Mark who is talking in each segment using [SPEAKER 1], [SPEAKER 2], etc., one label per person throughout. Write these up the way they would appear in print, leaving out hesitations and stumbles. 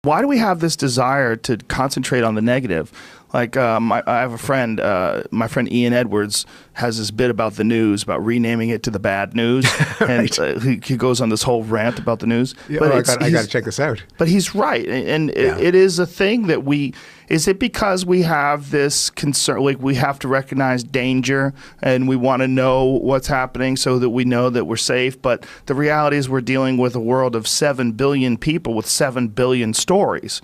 [SPEAKER 1] Why do we have this desire to concentrate on the negative? Like I have a friend, my friend Ian Edwards has this bit about the news, about renaming it to the bad news, and he goes on this whole rant about the news.
[SPEAKER 2] Yeah,
[SPEAKER 1] but
[SPEAKER 2] I got to check this out.
[SPEAKER 1] But he's right, and it is a thing that is it because we have this concern, like we have to recognize danger and we want to know what's happening so that we know that we're safe, but the reality is we're dealing with a world of 7 billion people with 7 billion stories.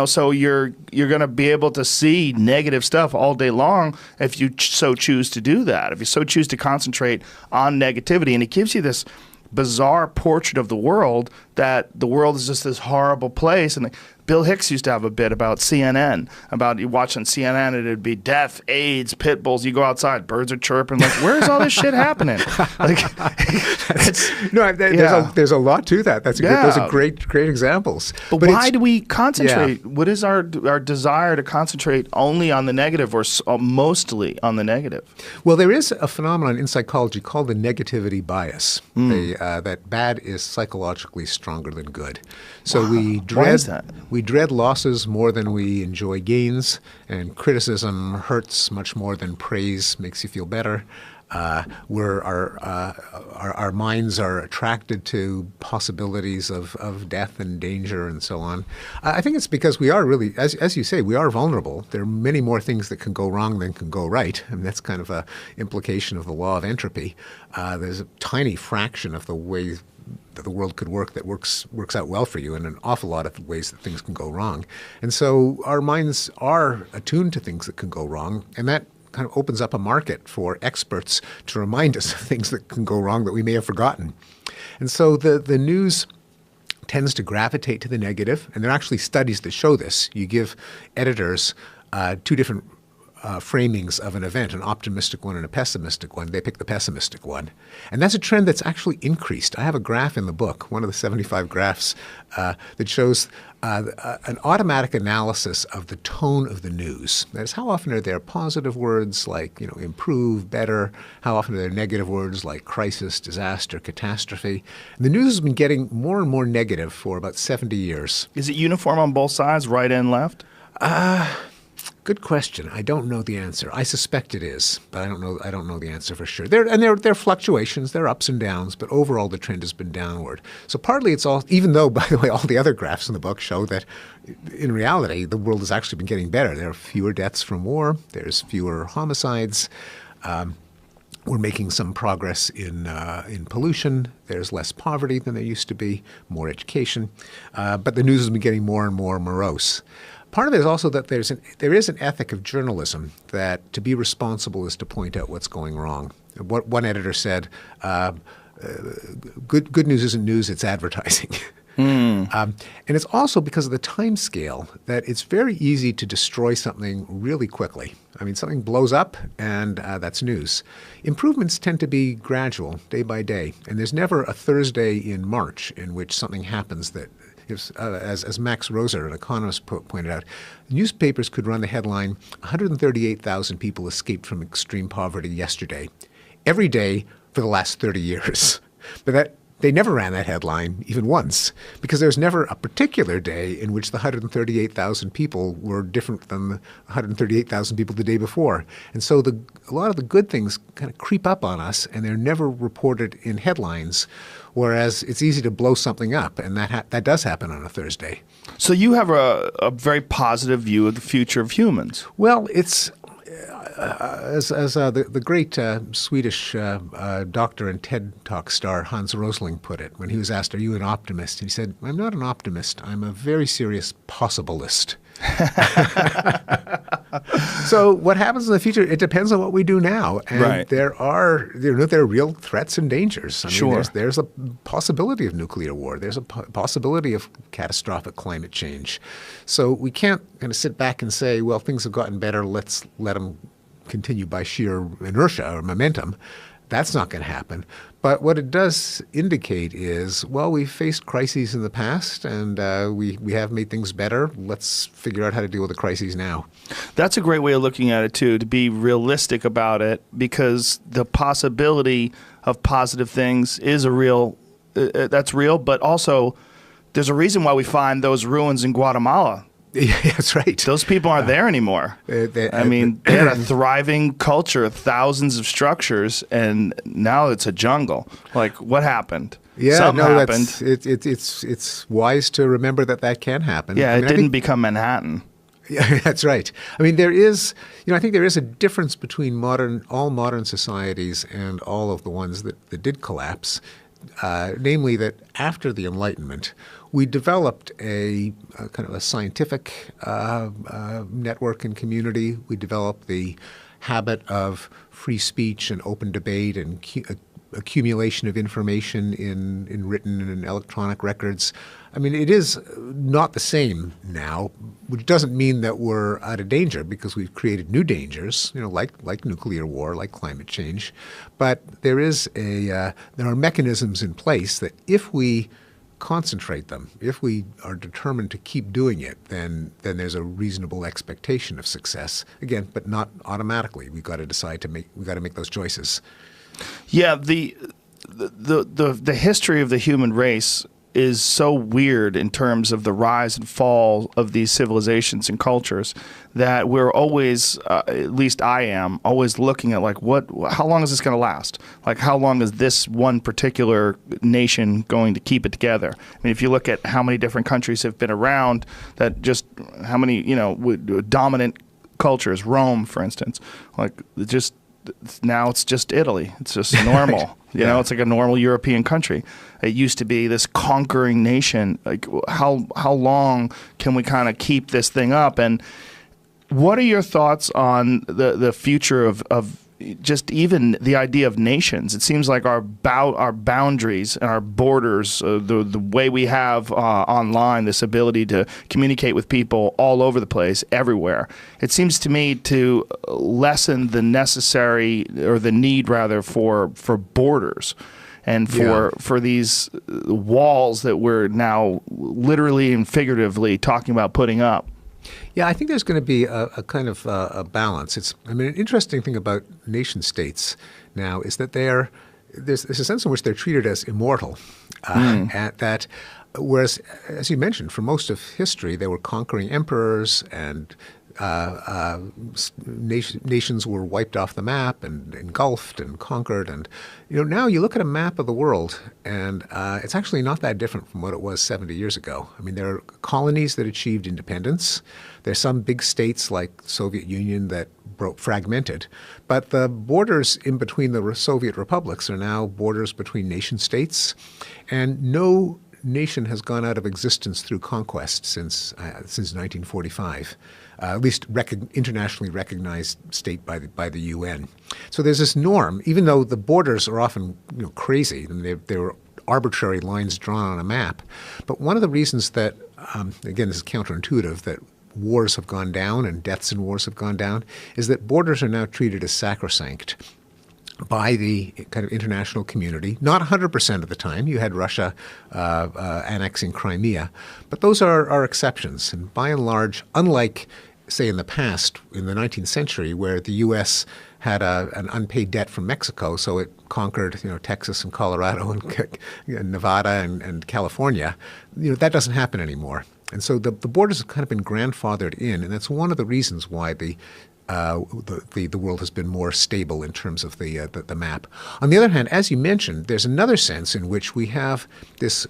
[SPEAKER 1] So you're going to be able to see negative stuff all day long if you so choose to do that, if you so choose to concentrate on negativity. And it gives you this bizarre portrait of the world, that the world is just this horrible place. And Bill Hicks used to have a bit about CNN, about you watching CNN and it'd be death, AIDS, pit bulls. You go outside, birds are chirping. Like, where's all this shit happening? Like,
[SPEAKER 2] there's a lot to that. Those are great examples.
[SPEAKER 1] But why do we concentrate? Yeah. What is our desire to concentrate only on the negative or mostly on the negative?
[SPEAKER 2] Well, there is a phenomenon in psychology called the negativity bias. That bad is psychologically stronger than good. So we dread.
[SPEAKER 1] Why is that?
[SPEAKER 2] We dread losses more than we enjoy gains, and criticism hurts much more than praise makes you feel better. Our minds are attracted to possibilities of death and danger and so on. I think it's because we are really, as you say, we are vulnerable. There are many more things that can go wrong than can go right, and that's kind of an implication of the law of entropy. There's a tiny fraction of the way that the world could work that works out well for you, and an awful lot of ways that things can go wrong. And so our minds are attuned to things that can go wrong, and that kind of opens up a market for experts to remind us of things that can go wrong that we may have forgotten. And so the news tends to gravitate to the negative, and there are actually studies that show this. You give editors two different framings of an event, an optimistic one and a pessimistic one. They pick the pessimistic one. And that's a trend that's actually increased. I have a graph in the book, one of the 75 graphs, that shows an automatic analysis of the tone of the news. That is, how often are there positive words like, improve, better? How often are there negative words like crisis, disaster, catastrophe? And the news has been getting more and more negative for about 70 years.
[SPEAKER 1] Is it uniform on both sides, right and left?
[SPEAKER 2] Good question. I don't know the answer. I suspect it is, but I don't know the answer for sure. There are fluctuations, there are ups and downs, but overall the trend has been downward. So partly it's all, even though, by the way, all the other graphs in the book show that in reality the world has actually been getting better. There are fewer deaths from war. There's fewer homicides. We're making some progress in pollution. There's less poverty than there used to be, more education. But the news has been getting more and more morose. Part of it is also that there is an ethic of journalism that to be responsible is to point out what's going wrong. What one editor said, good news isn't news, it's advertising. And it's also because of the time scale that it's very easy to destroy something really quickly. I mean, something blows up and that's news. Improvements tend to be gradual, day by day. And there's never a Thursday in March in which something happens that as Max Roser, an economist, pointed out, newspapers could run the headline, 138,000 people escaped from extreme poverty yesterday, every day for the last 30 years. But they never ran that headline even once, because there's never a particular day in which the 138,000 people were different than the 138,000 people the day before. And so a lot of the good things kind of creep up on us, and they're never reported in headlines, whereas it's easy to blow something up, and that does happen on a Thursday.
[SPEAKER 1] So you have a very positive view of the future of humans.
[SPEAKER 2] Well, it's as the great Swedish doctor and TED Talk star Hans Rosling put it when he was asked, "Are you an optimist?" And he said, "I'm not an optimist. I'm a very serious possibilist." So what happens in the future, it depends on what we do now. And
[SPEAKER 1] right.
[SPEAKER 2] there are real threats and dangers. I mean,
[SPEAKER 1] sure.
[SPEAKER 2] There's a possibility of nuclear war. There's a possibility of catastrophic climate change. So we can't kind of sit back and say, well, things have gotten better. Let's let them continue by sheer inertia or momentum. That's not going to happen. But what it does indicate is, well, we've faced crises in the past, and we have made things better. Let's figure out how to deal with the crises now.
[SPEAKER 1] That's a great way of looking at it, too, to be realistic about it, because the possibility of positive things is that's real, but also There's a reason why we find those ruins in Guatemala.
[SPEAKER 2] Yeah, that's right.
[SPEAKER 1] Those people aren't there anymore. They had a thriving culture, thousands of structures, and now it's a jungle. Like, what happened?
[SPEAKER 2] Yeah,
[SPEAKER 1] something happened.
[SPEAKER 2] It's wise to remember that can happen.
[SPEAKER 1] Yeah, it didn't become Manhattan.
[SPEAKER 2] Yeah, that's right. I mean, I think there is a difference between all modern societies and all of the ones that did collapse. Namely that after the Enlightenment, we developed a kind of a scientific network and community. We developed the habit of free speech and open debate and accumulation of information in written and in electronic records. I mean, it is not the same now, which doesn't mean that we're out of danger, because we've created new dangers, like nuclear war, like climate change. But there are mechanisms in place that if we concentrate them, if we are determined to keep doing it, then there's a reasonable expectation of success. Again, but not automatically. We've got to decide we've got to make those choices.
[SPEAKER 1] Yeah, the history of the human race is so weird in terms of the rise and fall of these civilizations and cultures that we're always, at least I am, always looking at like, how long is this going to last? Like, how long is this one particular nation going to keep it together? I mean, if you look at how many different countries have been around, how many, dominant cultures, Rome, for instance, like now it's just Italy. It's just normal. It's like a normal European country. It used to be this conquering nation. Like, how long can we kind of keep this thing up? And what are your thoughts on the future of just even the idea of nations? It seems like our boundaries and our borders, the way we have online, this ability to communicate with people all over the place, everywhere, it seems to me to lessen the necessary, or the need rather, for borders and for these walls that we're now literally and figuratively talking about putting up.
[SPEAKER 2] Yeah, I think there's going to be a kind of a balance. An interesting thing about nation states now is that there's a sense in which they're treated as immortal. Whereas, as you mentioned, for most of history, they were conquering emperors, and nations were wiped off the map and engulfed and conquered. And now you look at a map of the world, and it's actually not that different from what it was 70 years ago. I mean, there are colonies that achieved independence. There's some big states like the Soviet Union that fragmented. But the borders in between the Soviet republics are now borders between nation states, and no nation has gone out of existence through conquest since 1945. At least internationally recognized state by the UN. So there's this norm, even though the borders are often crazy, and they're arbitrary lines drawn on a map. But one of the reasons that, again, this is counterintuitive, that wars have gone down and deaths in wars have gone down, is that borders are now treated as sacrosanct by the kind of international community. Not 100% of the time. You had Russia annexing Crimea. But those are exceptions. And by and large, unlike, say, in the past, in the 19th century, where the U.S. had an unpaid debt from Mexico, so it conquered Texas and Colorado and Nevada and California, that doesn't happen anymore. And so the borders have kind of been grandfathered in, and that's one of the reasons why the world has been more stable in terms of the map. On the other hand, as you mentioned, there's another sense in which we have this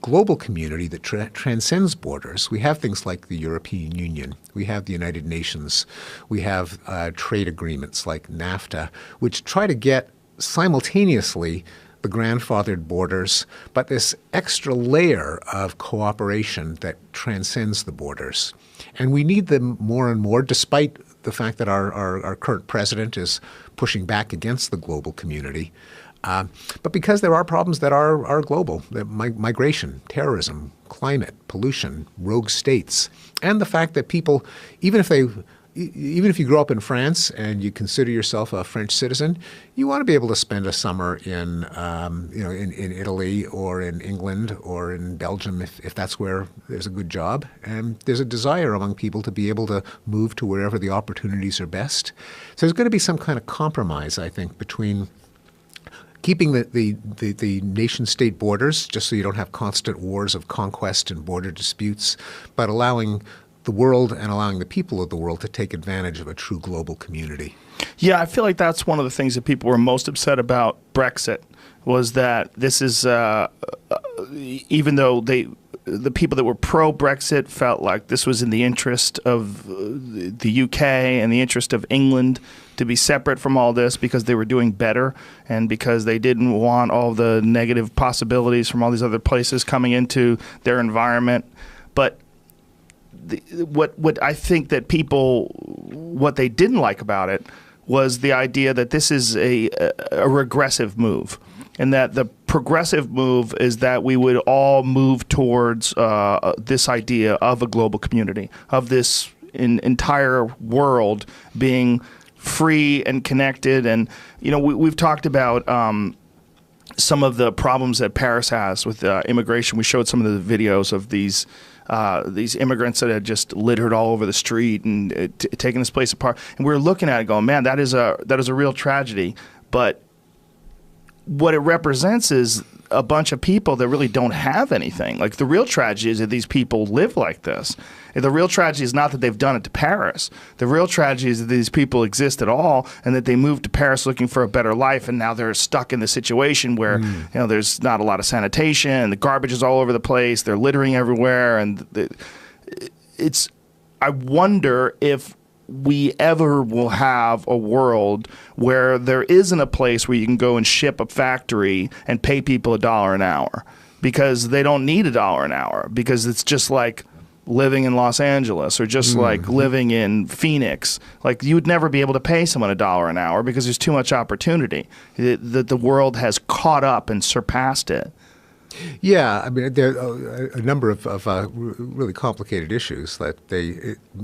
[SPEAKER 2] global community that transcends borders. We have things like the European Union. We have the United Nations. We have trade agreements like NAFTA, which try to get simultaneously the grandfathered borders, but this extra layer of cooperation that transcends the borders. And we need them more and more, despite the fact that our current president is pushing back against the global community. But because there are problems that are global, migration, terrorism, climate, pollution, rogue states, and the fact that people, even if you grow up in France and you consider yourself a French citizen, you want to be able to spend a summer in Italy or in England or in Belgium if that's where there's a good job. And there's a desire among people to be able to move to wherever the opportunities are best. So there's going to be some kind of compromise, I think, between keeping the nation-state borders just so you don't have constant wars of conquest and border disputes, but allowing the world and allowing the people of the world to take advantage of a true global community.
[SPEAKER 1] Yeah, I feel like that's one of the things that people were most upset about Brexit, was that this is, even though the people that were pro-Brexit felt like this was in the interest of the UK and the interest of England to be separate from all this because they were doing better and because they didn't want all the negative possibilities from all these other places coming into their environment. But what I think that people, what they didn't like about it was the idea that this is a regressive move, and that the progressive move is that we would all move towards this idea of a global community, of this entire world being free and connected. And, you know, we've talked about some of the problems that Paris has with immigration. We showed some of the videos of these immigrants that had just littered all over the street and taken this place apart. And we were looking at it going, man, that is a real tragedy. But what it represents is a bunch of people that really don't have anything. Like, the real tragedy is that these people live like this. And the real tragedy is not that they've done it to Paris. The real tragedy is that these people exist at all and that they moved to Paris looking for a better life, and now they're stuck in the situation where you know, there's not a lot of sanitation, the garbage is all over the place, they're littering everywhere, and I wonder if we ever will have a world where there isn't a place where you can go and ship a factory and pay people $1 an hour, because they don't need $1 an hour, because it's just like living in Los Angeles or just like living in Phoenix. Like, you would never be able to pay someone $1 an hour because there's too much opportunity. The world has caught up and surpassed it.
[SPEAKER 2] Yeah, I mean, there are a number of really complicated issues that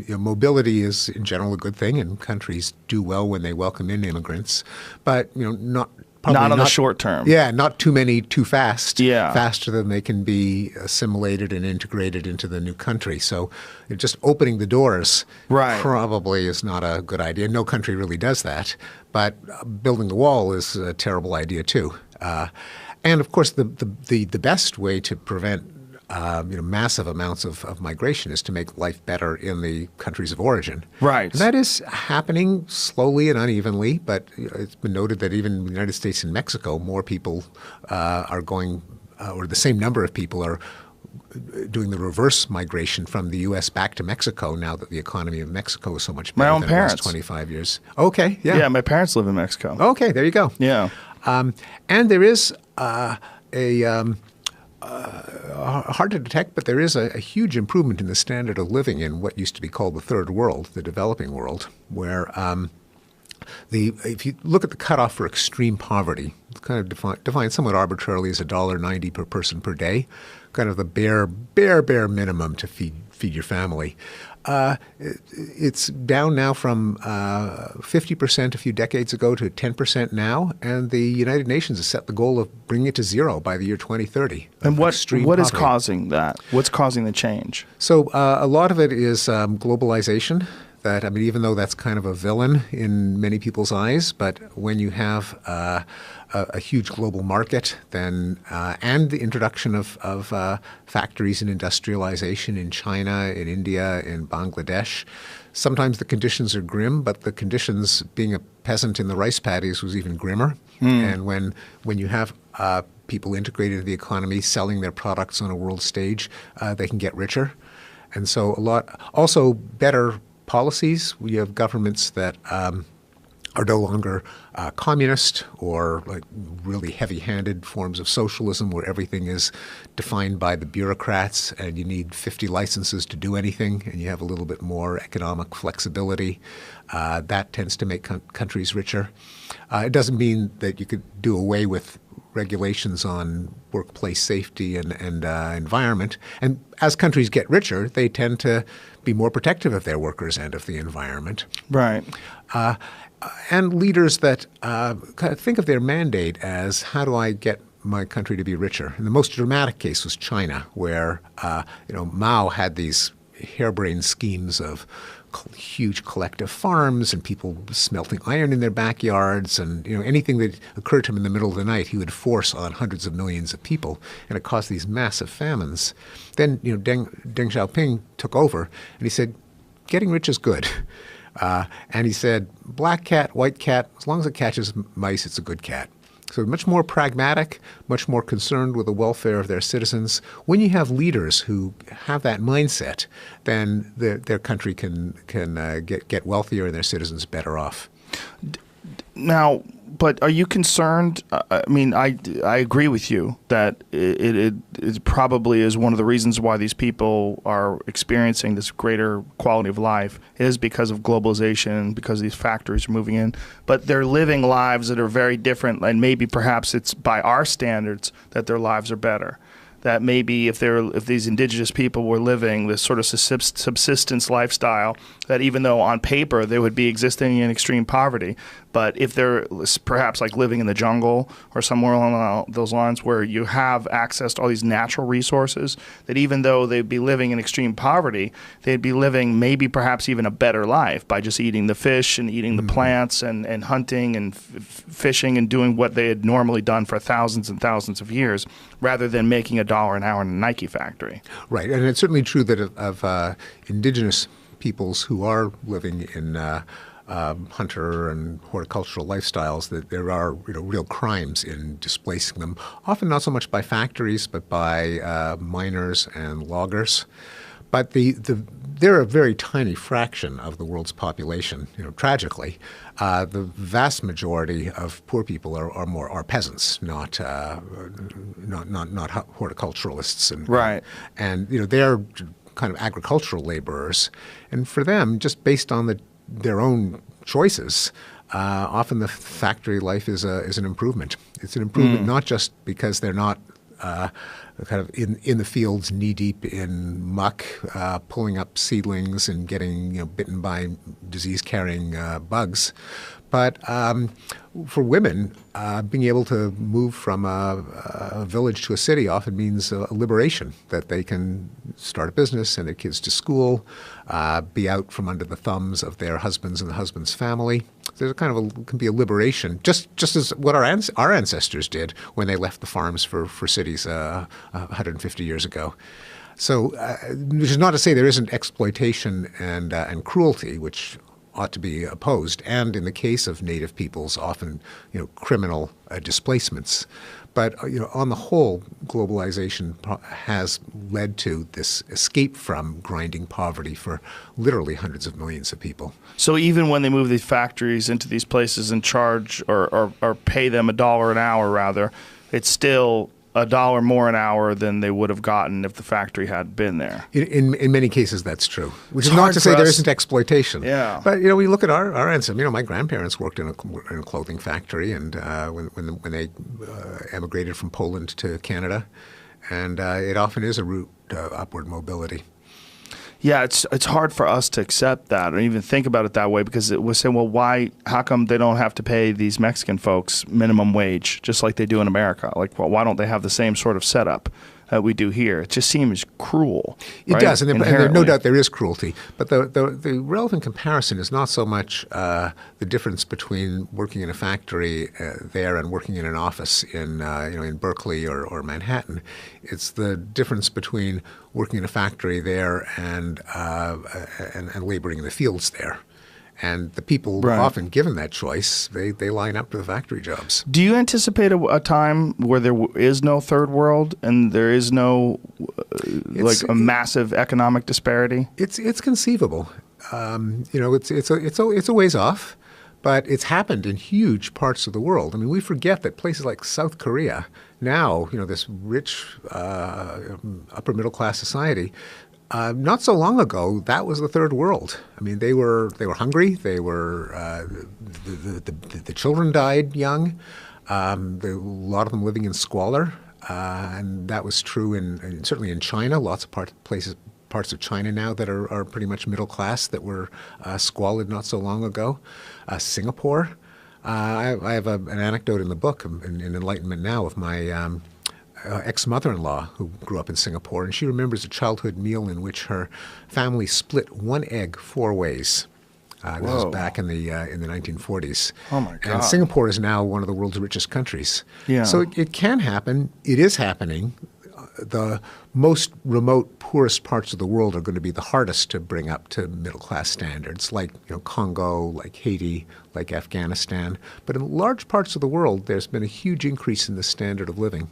[SPEAKER 2] mobility is in general a good thing, and countries do well when they welcome in immigrants, but not
[SPEAKER 1] on the short term.
[SPEAKER 2] Yeah, not too many too fast.
[SPEAKER 1] Yeah.
[SPEAKER 2] Faster than they can be assimilated and integrated into the new country. So just opening the doors probably is not a good idea. No country really does that, but building the wall is a terrible idea too. And of course, the best way to prevent massive amounts of migration is to make life better in the countries of origin.
[SPEAKER 1] Right.
[SPEAKER 2] And that is happening slowly and unevenly, but it's been noted that even in the United States and Mexico, more people are going, or the same number of people are doing the reverse migration from the U.S. back to Mexico now that the economy of Mexico is so much better than it was 25 years. Okay, yeah.
[SPEAKER 1] Yeah, my parents live in Mexico.
[SPEAKER 2] Okay, there you go.
[SPEAKER 1] Yeah.
[SPEAKER 2] And there is hard to detect, but there is a huge improvement in the standard of living in what used to be called the third world, the developing world, where if you look at the cutoff for extreme poverty, it's kind of defined somewhat arbitrarily as $1.90 per person per day, kind of the bare minimum to feed your family. It's down now from 50% a few decades ago to 10% now, and the United Nations has set the goal of bringing it to zero by the year 2030.
[SPEAKER 1] And what is causing that? What's causing the change?
[SPEAKER 2] So a lot of it is globalization. That, I mean, even though that's kind of a villain in many people's eyes, but when you have a huge global market, then and the introduction of factories and industrialization in China, in India, in Bangladesh, sometimes the conditions are grim, but the conditions, being a peasant in the rice paddies, was even grimmer. And when you have people integrated into the economy, selling their products on a world stage, they can get richer. And so also better policies. We have governments that are no longer communist or like really heavy-handed forms of socialism where everything is defined by the bureaucrats and you need 50 licenses to do anything, and you have a little bit more economic flexibility. That tends to make countries richer. It doesn't mean that you could do away with regulations on workplace safety and environment. And as countries get richer, they tend to be more protective of their workers and of the environment.
[SPEAKER 1] Right.
[SPEAKER 2] And leaders that kind of think of their mandate as, how do I get my country to be richer? And the most dramatic case was China, where Mao had these harebrained schemes of huge collective farms and people smelting iron in their backyards, and anything that occurred to him in the middle of the night he would force on hundreds of millions of people, and it caused these massive famines. Then Deng Xiaoping took over and he said, getting rich is good. And he said, black cat, white cat, as long as it catches mice, it's a good cat. So much more pragmatic, much more concerned with the welfare of their citizens. When you have leaders who have that mindset, then their country can get wealthier and their citizens better off.
[SPEAKER 1] Now, but are you concerned? I mean, I agree with you that it probably is one of the reasons why these people are experiencing this greater quality of life is because of globalization, because these factories are moving in. But they're living lives that are very different, and maybe perhaps it's by our standards that their lives are better. That maybe if these indigenous people were living this sort of subsistence lifestyle, that even though on paper they would be existing in extreme poverty, but if they're perhaps like living in the jungle or somewhere along those lines where you have access to all these natural resources, that even though they'd be living in extreme poverty, they'd be living maybe perhaps even a better life by just eating the fish and eating the plants and hunting and fishing and doing what they had normally done for thousands and thousands of years, rather than making $1 an hour in a Nike factory.
[SPEAKER 2] Right, and it's certainly true that of indigenous peoples who are living in hunter and horticultural lifestyles, that there are real crimes in displacing them, often not so much by factories but by miners and loggers. But they're a very tiny fraction of the world's population. Tragically, the vast majority of poor people are peasants, not horticulturalists, and they're kind of agricultural laborers, and for them, just based on their own choices, often the factory life is an improvement. It's an improvement not just because they're not kind of in the fields knee deep in muck, pulling up seedlings and getting bitten by disease carrying bugs, but for women, being able to move from a village to a city often means a liberation, that they can start a business, send their kids to school, be out from under the thumbs of their husbands and the husband's family. There's can be a liberation, just as what our ancestors did when they left the farms for cities 150 years ago. So, which is not to say there isn't exploitation and cruelty, which ought to be opposed, and in the case of native peoples, often criminal displacements. But on the whole, globalization has led to this escape from grinding poverty for literally hundreds of millions of people.
[SPEAKER 1] So even when they move these factories into these places and charge or pay them $1 an hour, rather, it's still $1 more an hour than they would have gotten if the factory had been there.
[SPEAKER 2] In many cases, that's true. Which is not to say there isn't exploitation.
[SPEAKER 1] Yeah.
[SPEAKER 2] But we look at our ancestors. My grandparents worked in a clothing factory, and when they emigrated from Poland to Canada, and it often is a route to upward mobility.
[SPEAKER 1] Yeah, it's hard for us to accept that or even think about it that way, because we're saying, well, how come they don't have to pay these Mexican folks minimum wage just like they do in America? Like, well, why don't they have the same sort of setup that we do here? It just seems cruel.
[SPEAKER 2] It does, and no doubt there is cruelty. But the relevant comparison is not so much the difference between working in a factory there and working in an office in Berkeley or Manhattan. It's the difference between working in a factory there and laboring in the fields there. And the people often given that choice, they line up to the factory jobs.
[SPEAKER 1] Do you anticipate a time where there is no third world and there is no a massive economic disparity?
[SPEAKER 2] It's conceivable. It's a ways off, but it's happened in huge parts of the world. I mean, we forget that places like South Korea now, this rich upper middle class society. Not so long ago, that was the third world. I mean, they were hungry. They were the children died young. A lot of them living in squalor, and that was true certainly in China. Lots of parts of China now that are pretty much middle class that were squalid not so long ago. Singapore. I have an anecdote in the book in Enlightenment Now of my ex-mother-in-law who grew up in Singapore, and she remembers a childhood meal in which her family split one egg 4 ways. This was back in the 1940s.
[SPEAKER 1] Oh my God!
[SPEAKER 2] And Singapore is now one of the world's richest countries.
[SPEAKER 1] Yeah.
[SPEAKER 2] So it can happen. It is happening. The most remote, poorest parts of the world are going to be the hardest to bring up to middle-class standards, like Congo, like Haiti, like Afghanistan. But in large parts of the world, there's been a huge increase in the standard of living.